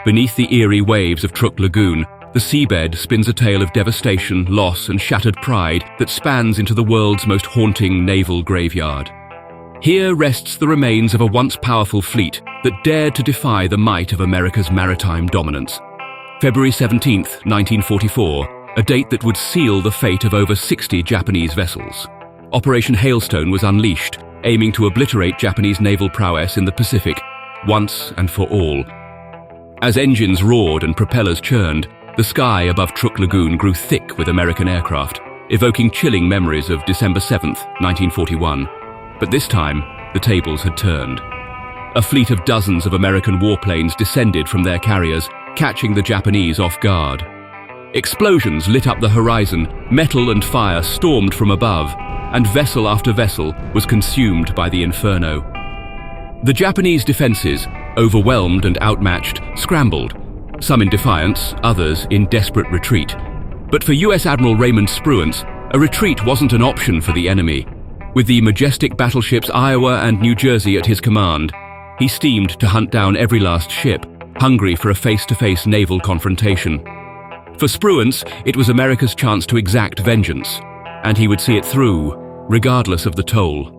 Beneath the eerie waves of Truk Lagoon, the seabed spins a tale of devastation, loss, and shattered pride that spans into the world's most haunting naval graveyard. Here rests the remains of a once powerful fleet that dared to defy the might of America's maritime dominance. February 17, 1944, a date that would seal the fate of over 60 Japanese vessels. Operation Hailstone was unleashed, aiming to obliterate Japanese naval prowess in the Pacific, once and for all. As engines roared and propellers churned, the sky above Truk Lagoon grew thick with American aircraft, evoking chilling memories of December 7, 1941. But this time, the tables had turned. A fleet of dozens of American warplanes descended from their carriers, catching the Japanese off guard. Explosions lit up the horizon, metal and fire stormed from above, and vessel after vessel was consumed by the inferno. The Japanese defenses, overwhelmed and outmatched, scrambled, some in defiance, others in desperate retreat. But for US Admiral Raymond Spruance, a retreat wasn't an option for the enemy. With the majestic battleships Iowa and New Jersey at his command, he steamed to hunt down every last ship, hungry for a face-to-face naval confrontation. For Spruance, it was America's chance to exact vengeance, and he would see it through, regardless of the toll.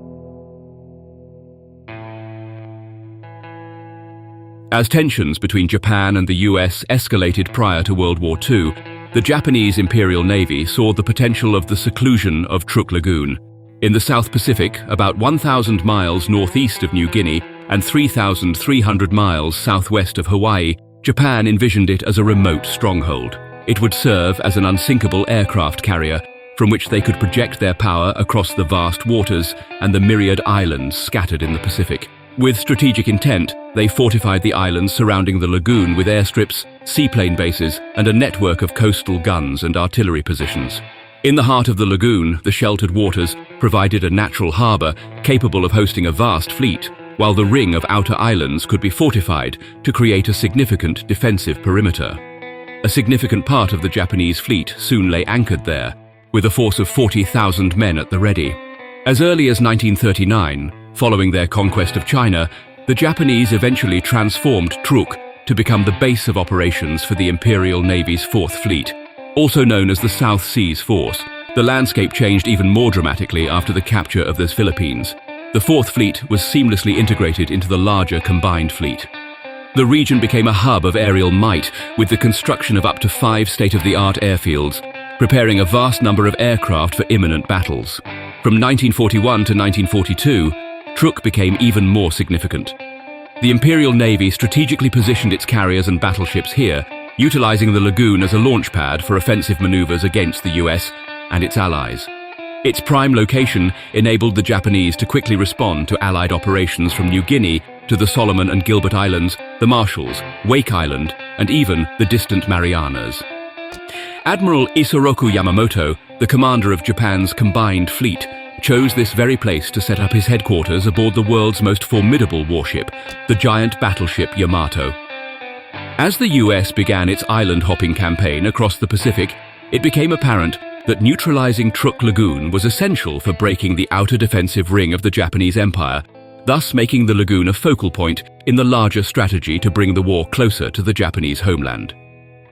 As tensions between Japan and the US escalated prior to World War II, the Japanese Imperial Navy saw the potential of the seclusion of Truk Lagoon. In the South Pacific, about 1,000 miles northeast of New Guinea and 3,300 miles southwest of Hawaii, Japan envisioned it as a remote stronghold. It would serve as an unsinkable aircraft carrier from which they could project their power across the vast waters and the myriad islands scattered in the Pacific. With strategic intent, they fortified the islands surrounding the lagoon with airstrips, seaplane bases, and a network of coastal guns and artillery positions. In the heart of the lagoon, the sheltered waters provided a natural harbor capable of hosting a vast fleet, while the ring of outer islands could be fortified to create a significant defensive perimeter. A significant part of the Japanese fleet soon lay anchored there, with a force of 40,000 men at the ready. As early as 1939, following their conquest of China, the Japanese eventually transformed Truk to become the base of operations for the Imperial Navy's Fourth Fleet, also known as the South Seas Force. The landscape changed even more dramatically after the capture of the Philippines. The Fourth Fleet was seamlessly integrated into the larger combined fleet. The region became a hub of aerial might, with the construction of up to 5 state-of-the-art airfields, preparing a vast number of aircraft for imminent battles. From 1941 to 1942, Truk became even more significant. The Imperial Navy strategically positioned its carriers and battleships here, utilizing the lagoon as a launch pad for offensive maneuvers against the US and its allies. Its prime location enabled the Japanese to quickly respond to Allied operations from New Guinea to the Solomon and Gilbert Islands, the Marshalls, Wake Island, and even the distant Marianas. Admiral Isoroku Yamamoto, the commander of Japan's combined fleet, chose this very place to set up his headquarters aboard the world's most formidable warship, the giant battleship Yamato. As the US began its island-hopping campaign across the Pacific, it became apparent that neutralizing Truk Lagoon was essential for breaking the outer defensive ring of the Japanese Empire, thus making the lagoon a focal point in the larger strategy to bring the war closer to the Japanese homeland.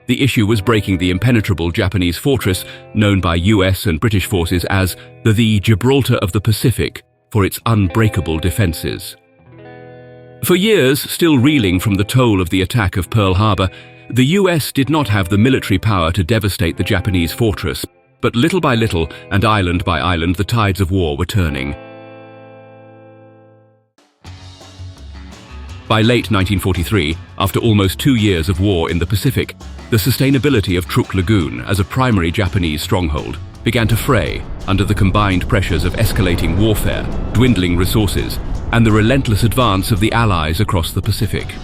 The issue was breaking the impenetrable Japanese fortress, known by US and British forces as the Gibraltar of the Pacific, for its unbreakable defenses. For years, still reeling from the toll of the attack of Pearl Harbor, the US did not have the military power to devastate the Japanese fortress, but little by little and island by island, the tides of war were turning. By late 1943, after almost 2 years of war in the Pacific, the sustainability of Truk Lagoon as a primary Japanese stronghold began to fray under the combined pressures of escalating warfare, dwindling resources, and the relentless advance of the Allies across the Pacific.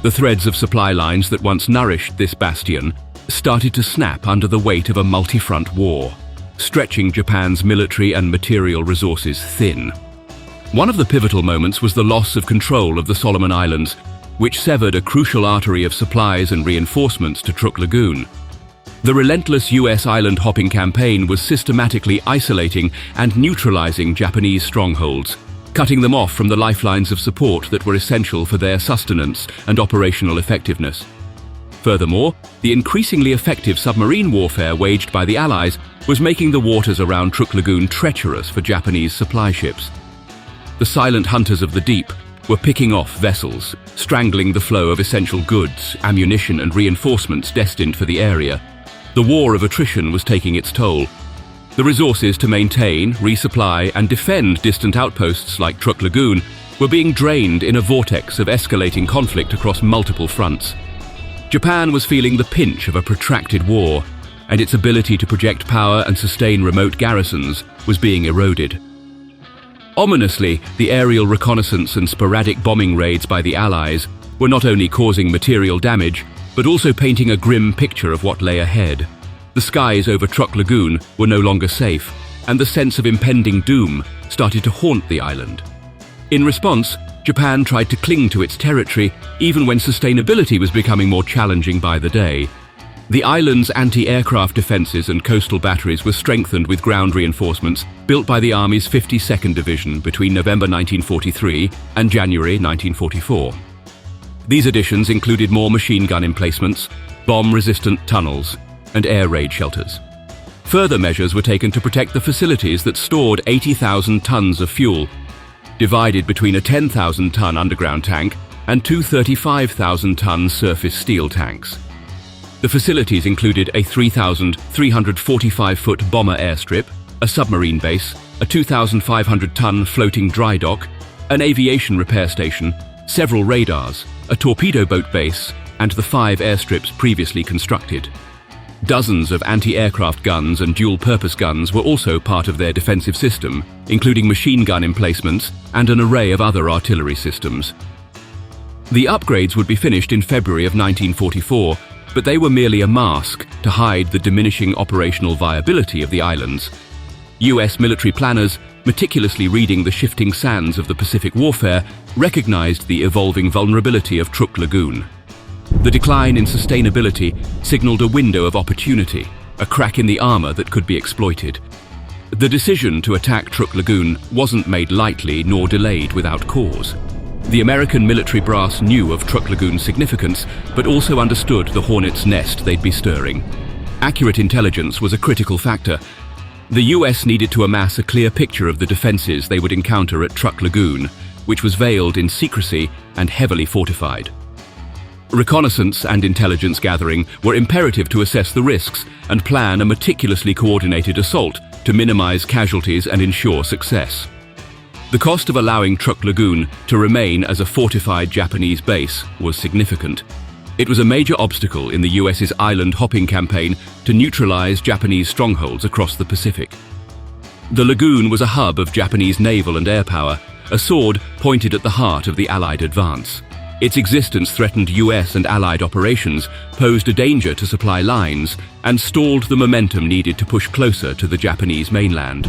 The threads of supply lines that once nourished this bastion started to snap under the weight of a multi-front war, stretching Japan's military and material resources thin. One of the pivotal moments was the loss of control of the Solomon Islands, which severed a crucial artery of supplies and reinforcements to Truk Lagoon. The relentless US island-hopping campaign was systematically isolating and neutralizing Japanese strongholds, cutting them off from the lifelines of support that were essential for their sustenance and operational effectiveness. Furthermore, the increasingly effective submarine warfare waged by the Allies was making the waters around Truk Lagoon treacherous for Japanese supply ships. The silent hunters of the deep were picking off vessels, strangling the flow of essential goods, ammunition and reinforcements destined for the area. The war of attrition was taking its toll. The resources to maintain, resupply and defend distant outposts like Truk Lagoon were being drained in a vortex of escalating conflict across multiple fronts. Japan was feeling the pinch of a protracted war, and its ability to project power and sustain remote garrisons was being eroded. Ominously, the aerial reconnaissance and sporadic bombing raids by the Allies were not only causing material damage, but also painting a grim picture of what lay ahead. The skies over Truk Lagoon were no longer safe, and the sense of impending doom started to haunt the island. In response, Japan tried to cling to its territory even when sustainability was becoming more challenging by the day. The island's anti-aircraft defenses and coastal batteries were strengthened with ground reinforcements built by the Army's 52nd Division between November 1943 and January 1944. These additions included more machine gun emplacements, bomb-resistant tunnels, and air raid shelters. Further measures were taken to protect the facilities that stored 80,000 tons of fuel, divided between a 10,000-ton underground tank and two 35,000-ton surface steel tanks. The facilities included a 3,345-foot bomber airstrip, a submarine base, a 2,500-ton floating dry dock, an aviation repair station, several radars, a torpedo boat base, and the 5 airstrips previously constructed. Dozens of anti-aircraft guns and dual-purpose guns were also part of their defensive system, including machine gun emplacements and an array of other artillery systems. The upgrades would be finished in February of 1944, but they were merely a mask to hide the diminishing operational viability of the islands. US military planners, meticulously reading the shifting sands of the Pacific warfare, recognized the evolving vulnerability of Truk Lagoon. The decline in sustainability signaled a window of opportunity, a crack in the armor that could be exploited. The decision to attack Truk Lagoon wasn't made lightly nor delayed without cause. The American military brass knew of Truk Lagoon's significance, but also understood the hornet's nest they'd be stirring. Accurate intelligence was a critical factor. The US needed to amass a clear picture of the defenses they would encounter at Truk Lagoon, which was veiled in secrecy and heavily fortified. Reconnaissance and intelligence gathering were imperative to assess the risks and plan a meticulously coordinated assault to minimize casualties and ensure success. The cost of allowing Truk Lagoon to remain as a fortified Japanese base was significant. It was a major obstacle in the US's island hopping campaign to neutralize Japanese strongholds across the Pacific. The lagoon was a hub of Japanese naval and air power, a sword pointed at the heart of the Allied advance. Its existence threatened US and Allied operations, posed a danger to supply lines, and stalled the momentum needed to push closer to the Japanese mainland.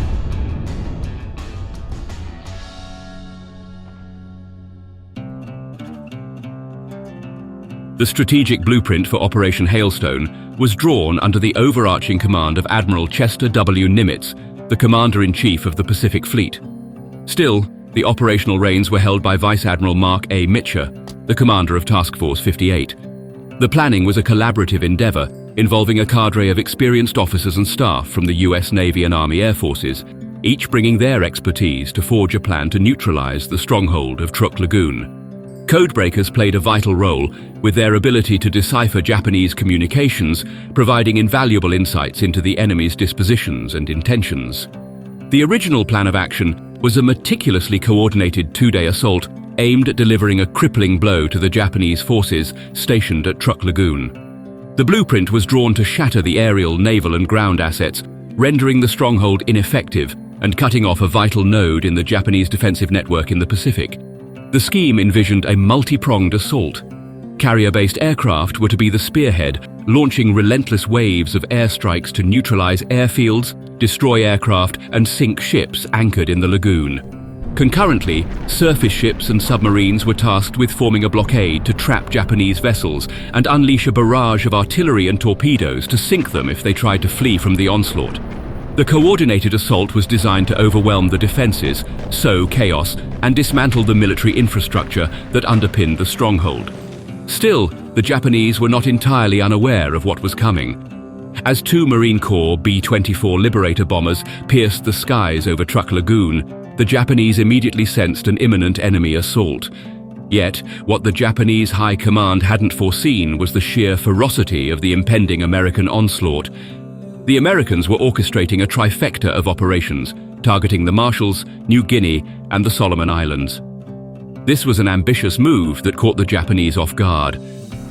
The strategic blueprint for Operation Hailstone was drawn under the overarching command of Admiral Chester W. Nimitz, the Commander-in-Chief of the Pacific Fleet. Still, the operational reins were held by Vice Admiral Mark A. Mitcher, the commander of Task Force 58. The planning was a collaborative endeavor involving a cadre of experienced officers and staff from the US Navy and Army Air Forces, each bringing their expertise to forge a plan to neutralize the stronghold of Truk Lagoon. Codebreakers played a vital role, with their ability to decipher Japanese communications providing invaluable insights into the enemy's dispositions and intentions. The original plan of action was a meticulously coordinated 2-day assault aimed at delivering a crippling blow to the Japanese forces stationed at Truk Lagoon. The blueprint was drawn to shatter the aerial, naval and ground assets, rendering the stronghold ineffective and cutting off a vital node in the Japanese defensive network in the Pacific. The scheme envisioned a multi-pronged assault. Carrier-based aircraft were to be the spearhead, launching relentless waves of airstrikes to neutralize airfields, destroy aircraft and sink ships anchored in the lagoon. Concurrently, surface ships and submarines were tasked with forming a blockade to trap Japanese vessels and unleash a barrage of artillery and torpedoes to sink them if they tried to flee from the onslaught. The coordinated assault was designed to overwhelm the defenses, sow chaos, and dismantle the military infrastructure that underpinned the stronghold. Still, the Japanese were not entirely unaware of what was coming. As two Marine Corps B-24 Liberator bombers pierced the skies over Truk Lagoon, the Japanese immediately sensed an imminent enemy assault. Yet, what the Japanese High Command hadn't foreseen was the sheer ferocity of the impending American onslaught. The Americans were orchestrating a trifecta of operations, targeting the Marshalls, New Guinea, and the Solomon Islands. This was an ambitious move that caught the Japanese off guard.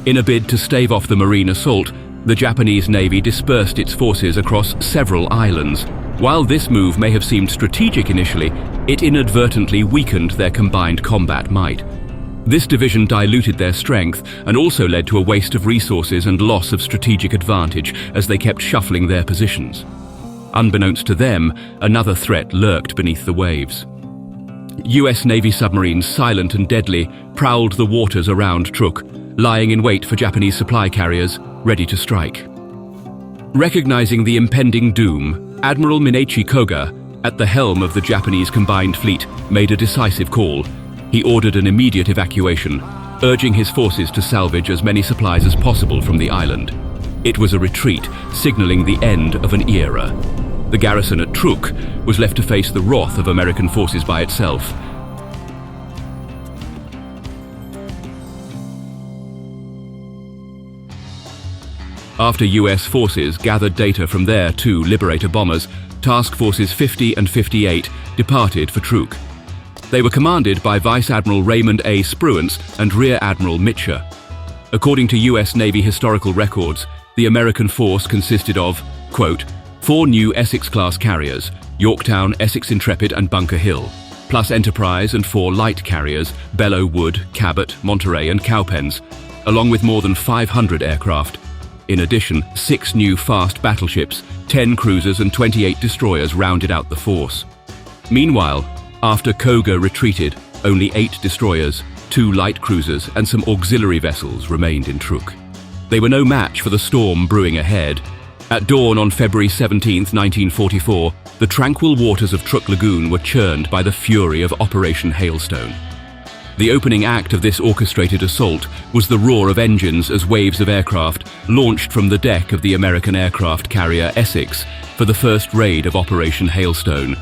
In a bid to stave off the marine assault, the Japanese Navy dispersed its forces across several islands. While this move may have seemed strategic initially, it inadvertently weakened their combined combat might. This division diluted their strength and also led to a waste of resources and loss of strategic advantage as they kept shuffling their positions. Unbeknownst to them, another threat lurked beneath the waves. US Navy submarines, silent and deadly, prowled the waters around Truk, lying in wait for Japanese supply carriers, ready to strike. Recognizing the impending doom, Admiral Minachi Koga, at the helm of the Japanese combined fleet, made a decisive call. He ordered an immediate evacuation, urging his forces to salvage as many supplies as possible from the island. It was a retreat, signaling the end of an era. The garrison at Truk was left to face the wrath of American forces by itself. After US forces gathered data from their two Liberator bombers, Task Forces 50 and 58 departed for Truk. They were commanded by Vice Admiral Raymond A. Spruance and Rear Admiral Mitcher. According to US Navy historical records, the American force consisted of, quote, 4 new Essex-class carriers, Yorktown, Essex Intrepid and Bunker Hill, plus Enterprise and 4 light carriers, Belleau Wood, Cabot, Monterey and Cowpens, along with more than 500 aircraft. In addition, 6 new fast battleships, 10 cruisers and 28 destroyers rounded out the force. Meanwhile, after Koga retreated, only 8 destroyers, 2 light cruisers and some auxiliary vessels remained in Truk. They were no match for the storm brewing ahead. At dawn on February 17, 1944, the tranquil waters of Truk Lagoon were churned by the fury of Operation Hailstone. The opening act of this orchestrated assault was the roar of engines as waves of aircraft launched from the deck of the American aircraft carrier Essex for the first raid of Operation Hailstone.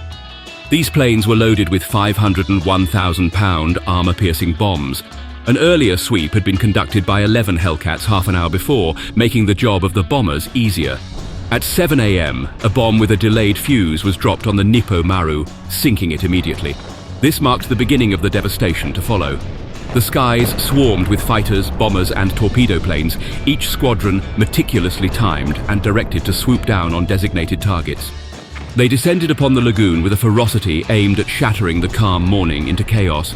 These planes were loaded with 501,000-pound armor-piercing bombs. An earlier sweep had been conducted by 11 Hellcats half an hour before, making the job of the bombers easier. At 7 a.m., a bomb with a delayed fuse was dropped on the Nippo Maru, sinking it immediately. This marked the beginning of the devastation to follow. The skies swarmed with fighters, bombers and torpedo planes, each squadron meticulously timed and directed to swoop down on designated targets. They descended upon the lagoon with a ferocity aimed at shattering the calm morning into chaos.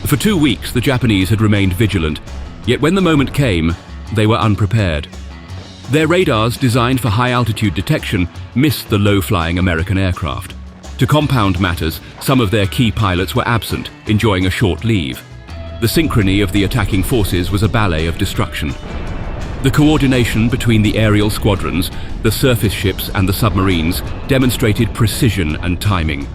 For 2 weeks, the Japanese had remained vigilant, yet when the moment came, they were unprepared. Their radars, designed for high-altitude detection, missed the low-flying American aircraft. To compound matters, some of their key pilots were absent, enjoying a short leave. The synchrony of the attacking forces was a ballet of destruction. The coordination between the aerial squadrons, the surface ships and the submarines demonstrated precision and timing.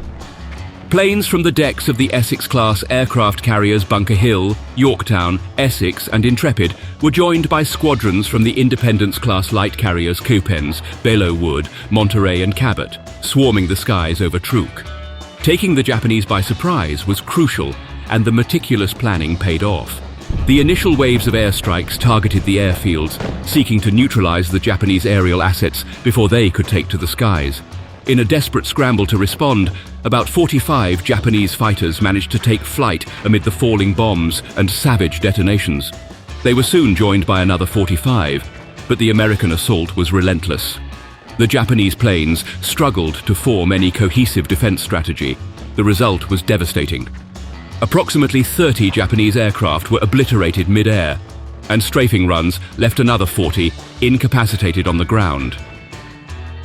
Planes from the decks of the Essex-class aircraft carriers Bunker Hill, Yorktown, Essex and Intrepid were joined by squadrons from the Independence-class light carriers Cowpens, Belleau Wood, Monterey and Cabot, swarming the skies over Truk. Taking the Japanese by surprise was crucial, and the meticulous planning paid off. The initial waves of airstrikes targeted the airfields, seeking to neutralize the Japanese aerial assets before they could take to the skies. In a desperate scramble to respond, about 45 Japanese fighters managed to take flight amid the falling bombs and savage detonations. They were soon joined by another 45, but the American assault was relentless. The Japanese planes struggled to form any cohesive defense strategy. The result was devastating. Approximately 30 Japanese aircraft were obliterated mid-air, and strafing runs left another 40 incapacitated on the ground.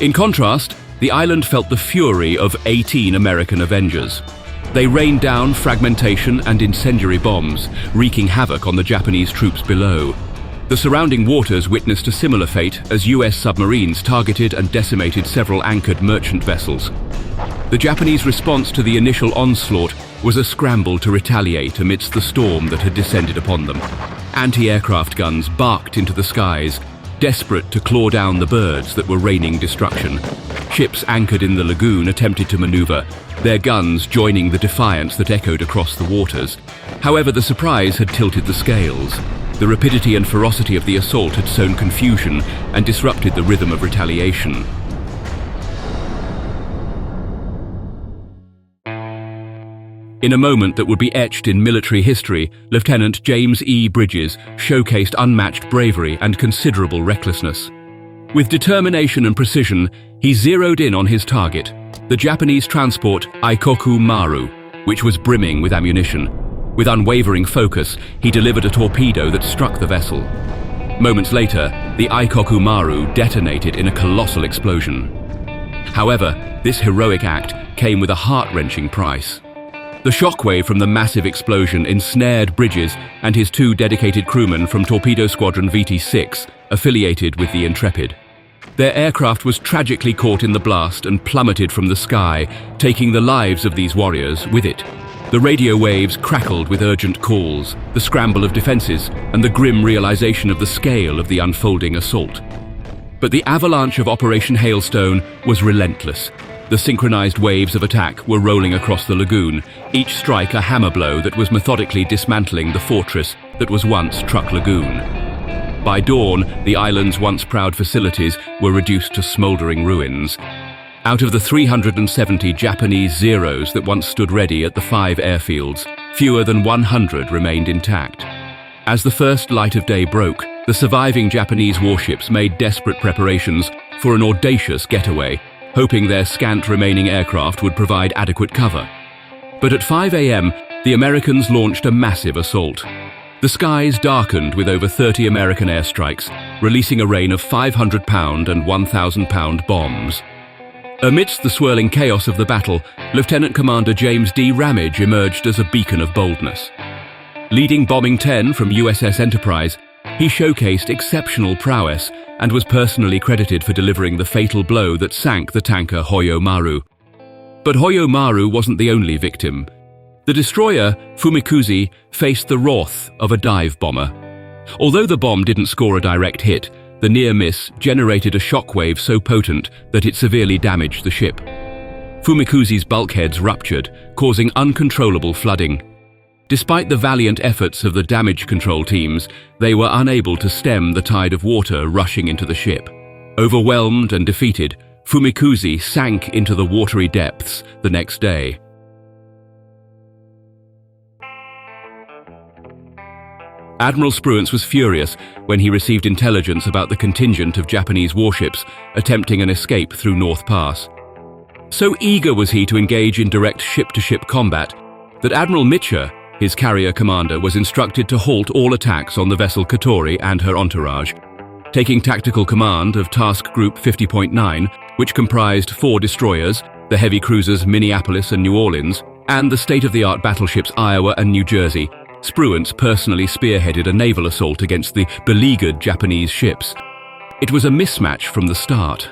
In contrast, the island felt the fury of 18 American Avengers. They rained down fragmentation and incendiary bombs, wreaking havoc on the Japanese troops below. The surrounding waters witnessed a similar fate as US submarines targeted and decimated several anchored merchant vessels. The Japanese response to the initial onslaught was a scramble to retaliate amidst the storm that had descended upon them. Anti-aircraft guns barked into the skies, desperate to claw down the birds that were raining destruction. Ships anchored in the lagoon attempted to maneuver, their guns joining the defiance that echoed across the waters. However, the surprise had tilted the scales. The rapidity and ferocity of the assault had sown confusion and disrupted the rhythm of retaliation. In a moment that would be etched in military history, Lieutenant James E. Bridges showcased unmatched bravery and considerable recklessness. With determination and precision, he zeroed in on his target, the Japanese transport Ikoku Maru, which was brimming with ammunition. With unwavering focus, he delivered a torpedo that struck the vessel. Moments later, the Ikoku Maru detonated in a colossal explosion. However, this heroic act came with a heart-wrenching price. The shockwave from the massive explosion ensnared Bridges and his 2 dedicated crewmen from Torpedo Squadron VT-6, affiliated with the Intrepid. Their aircraft was tragically caught in the blast and plummeted from the sky, taking the lives of these warriors with it. The radio waves crackled with urgent calls, the scramble of defenses, and the grim realization of the scale of the unfolding assault. But the avalanche of Operation Hailstone was relentless. The synchronized waves of attack were rolling across the lagoon, each strike a hammer blow that was methodically dismantling the fortress that was once Truk Lagoon. By dawn, the island's once proud facilities were reduced to smoldering ruins. Out of the 370 Japanese Zeros that once stood ready at the 5 airfields, fewer than 100 remained intact. As the first light of day broke, the surviving Japanese warships made desperate preparations for an audacious getaway, hoping their scant remaining aircraft would provide adequate cover. But at 5 a.m., the Americans launched a massive assault. The skies darkened with over 30 American airstrikes, releasing a rain of 500-pound and 1,000-pound bombs. Amidst the swirling chaos of the battle, Lieutenant Commander James D. Ramage emerged as a beacon of boldness. Leading Bombing 10 from USS Enterprise, he showcased exceptional prowess and was personally credited for delivering the fatal blow that sank the tanker Hoyo Maru. But Hoyo Maru wasn't the only victim. The destroyer, Fumikuze, faced the wrath of a dive bomber. Although the bomb didn't score a direct hit, the near miss generated a shockwave so potent that it severely damaged the ship. Fumikuze's bulkheads ruptured, causing uncontrollable flooding. Despite the valiant efforts of the damage control teams, they were unable to stem the tide of water rushing into the ship. Overwhelmed and defeated, Fumikuze sank into the watery depths the next day. Admiral Spruance was furious when he received intelligence about the contingent of Japanese warships attempting an escape through North Pass. So eager was he to engage in direct ship-to-ship combat that Admiral Mitcher, his carrier commander, was instructed to halt all attacks on the vessel Katori and her entourage. Taking tactical command of Task Group 50.9, which comprised 4 destroyers, the heavy cruisers Minneapolis and New Orleans, and the state-of-the-art battleships Iowa and New Jersey, Spruance personally spearheaded a naval assault against the beleaguered Japanese ships. It was a mismatch from the start.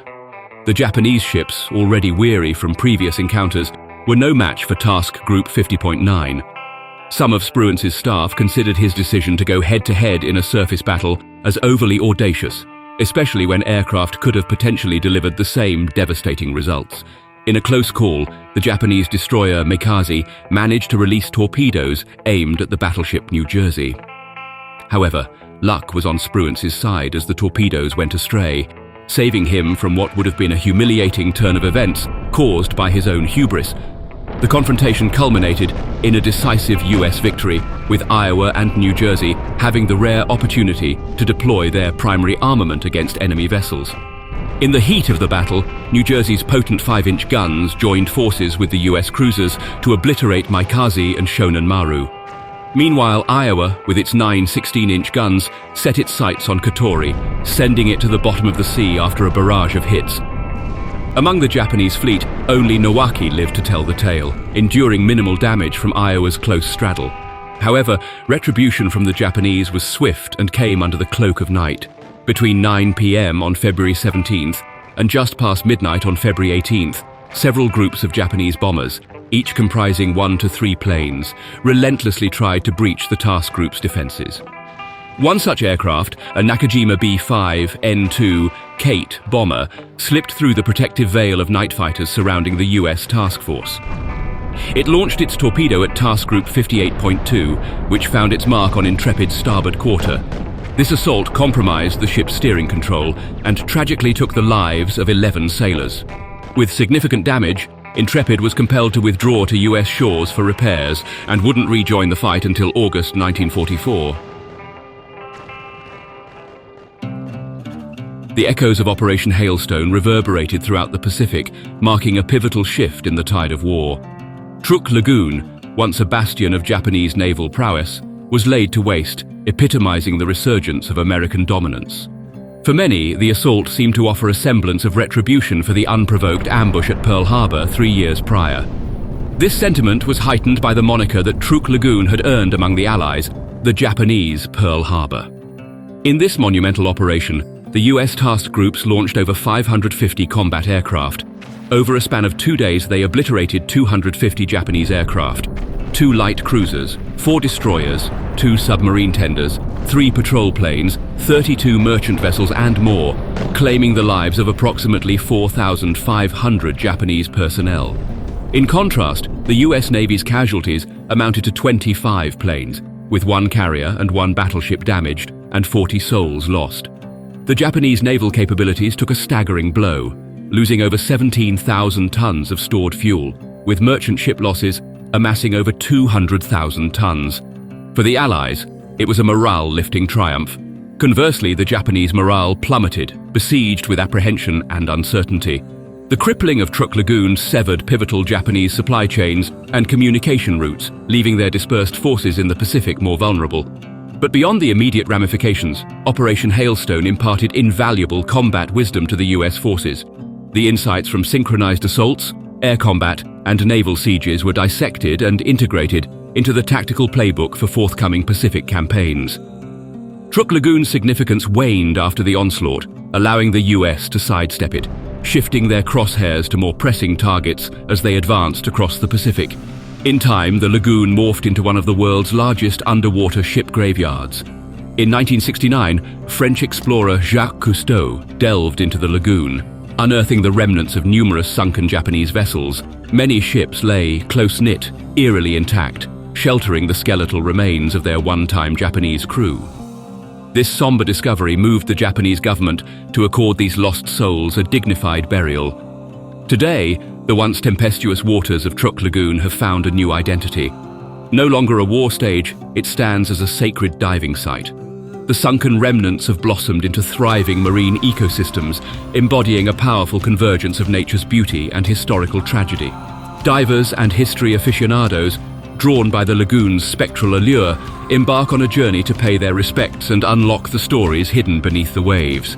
The Japanese ships, already weary from previous encounters, were no match for Task Group 50.9. Some of Spruance's staff considered his decision to go head-to-head in a surface battle as overly audacious, especially when aircraft could have potentially delivered the same devastating results. In a close call, the Japanese destroyer Mikaze managed to release torpedoes aimed at the battleship New Jersey. However, luck was on Spruance's side as the torpedoes went astray, saving him from what would have been a humiliating turn of events caused by his own hubris. The confrontation culminated in a decisive US victory, with Iowa and New Jersey having the rare opportunity to deploy their primary armament against enemy vessels. In the heat of the battle, New Jersey's potent 5-inch guns joined forces with the US cruisers to obliterate Mikaze and Shonan Maru. Meanwhile, Iowa, with its 9 16-inch guns, set its sights on Katori, sending it to the bottom of the sea after a barrage of hits. Among the Japanese fleet, only Nowaki lived to tell the tale, enduring minimal damage from Iowa's close straddle. However, retribution from the Japanese was swift and came under the cloak of night. Between 9 p.m. on February 17th and just past midnight on February 18th, several groups of Japanese bombers, each comprising 1 to 3 planes, relentlessly tried to breach the task group's defenses. One such aircraft, a Nakajima B-5N2 Kate bomber, slipped through the protective veil of night fighters surrounding the US task force. It launched its torpedo at Task Group 58.2, which found its mark on Intrepid's starboard quarter. This assault compromised the ship's steering control and tragically took the lives of 11 sailors. With significant damage, Intrepid was compelled to withdraw to US shores for repairs and wouldn't rejoin the fight until August 1944. The echoes of Operation Hailstone reverberated throughout the Pacific, marking a pivotal shift in the tide of war. Truk Lagoon, once a bastion of Japanese naval prowess, was laid to waste, epitomizing the resurgence of American dominance. For many, the assault seemed to offer a semblance of retribution for the unprovoked ambush at Pearl Harbor 3 years prior. This sentiment was heightened by the moniker that Truk Lagoon had earned among the Allies, the Japanese Pearl Harbor. In this monumental operation, the US task groups launched over 550 combat aircraft. Over a span of 2 days, they obliterated 250 Japanese aircraft, 2 light cruisers, 4 destroyers, 2 submarine tenders, 3 patrol planes, 32 merchant vessels and more, claiming the lives of approximately 4,500 Japanese personnel. In contrast, the US Navy's casualties amounted to 25 planes, with 1 carrier and 1 battleship damaged and 40 souls lost. The Japanese naval capabilities took a staggering blow, losing over 17,000 tons of stored fuel, with merchant ship losses amassing over 200,000 tons. For the Allies, it was a morale-lifting triumph. Conversely, the Japanese morale plummeted, besieged with apprehension and uncertainty. The crippling of Truk Lagoon severed pivotal Japanese supply chains and communication routes, leaving their dispersed forces in the Pacific more vulnerable. But beyond the immediate ramifications, Operation Hailstone imparted invaluable combat wisdom to the US forces. The insights from synchronized assaults, air combat, and naval sieges were dissected and integrated into the tactical playbook for forthcoming Pacific campaigns. Truk Lagoon's significance waned after the onslaught, allowing the US to sidestep it, shifting their crosshairs to more pressing targets as they advanced across the Pacific. In time, the lagoon morphed into one of the world's largest underwater ship graveyards. In 1969, French explorer Jacques Cousteau delved into the lagoon, unearthing the remnants of numerous sunken Japanese vessels. Many ships lay close-knit, eerily intact, sheltering the skeletal remains of their one-time Japanese crew. This somber discovery moved the Japanese government to accord these lost souls a dignified burial. Today, the once tempestuous waters of Truk Lagoon have found a new identity. No longer a war stage, it stands as a sacred diving site. The sunken remnants have blossomed into thriving marine ecosystems, embodying a powerful convergence of nature's beauty and historical tragedy. Divers and history aficionados, drawn by the lagoon's spectral allure, embark on a journey to pay their respects and unlock the stories hidden beneath the waves.